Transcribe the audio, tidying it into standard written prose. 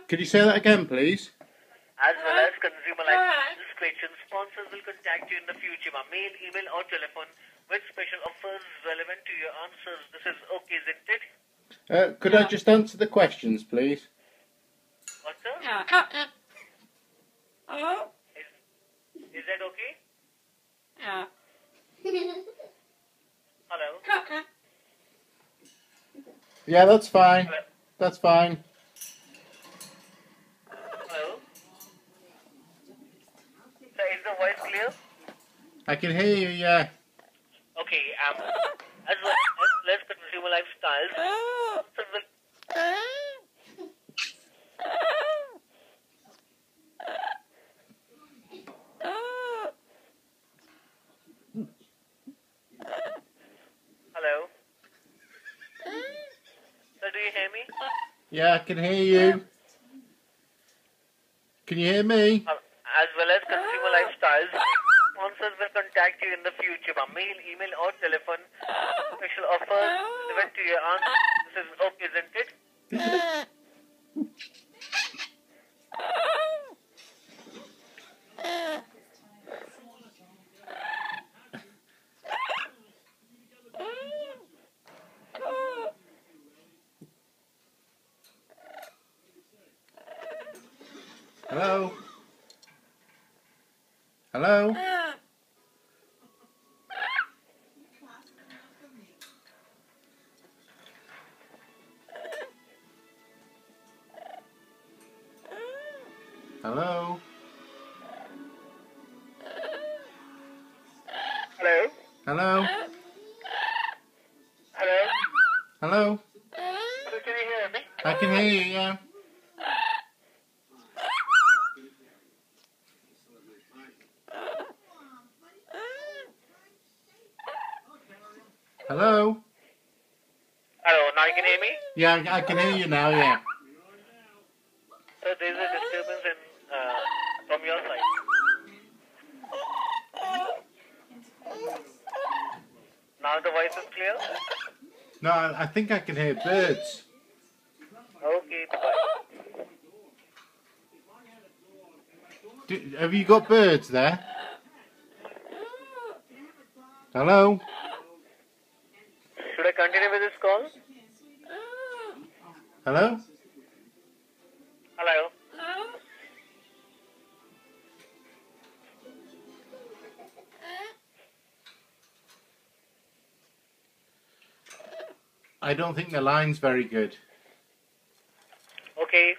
Could you say that again, please? As well as consumer life discretion, sponsors will contact you in the future by mail, email or telephone with special offers relevant to your answers. This is okay, isn't it? Could I just answer the questions, please? What, sir? Is that okay? Hello? Yeah, that's fine. Hello? That's fine. Hello? Sir, is the voice clear? I can hear you, yeah. Okay, as well as consumer lifestyles, sponsors will Hello? Sir, do you hear me? Yeah, I can hear you. Can you hear me? As well as consumer lifestyles, sponsors will contact you in the future by mail, email or telephone. Special offers relevant to your answer. This is okay, isn't it? Hello? Hello? Hello? Hello? Hello? Hello? Hello? Sir, can you hear me? I can hear you, yeah. Hello? Hello, now you can hear me? Yeah, I can hear you now, yeah. Sir, there is a disturbance from your side. Now the voice is clear? No, I think I can hear birds. Okay, bye. Have you got birds there? Hello? Should I continue with this call? Hello? Hello? I don't think the line's very good. Okay.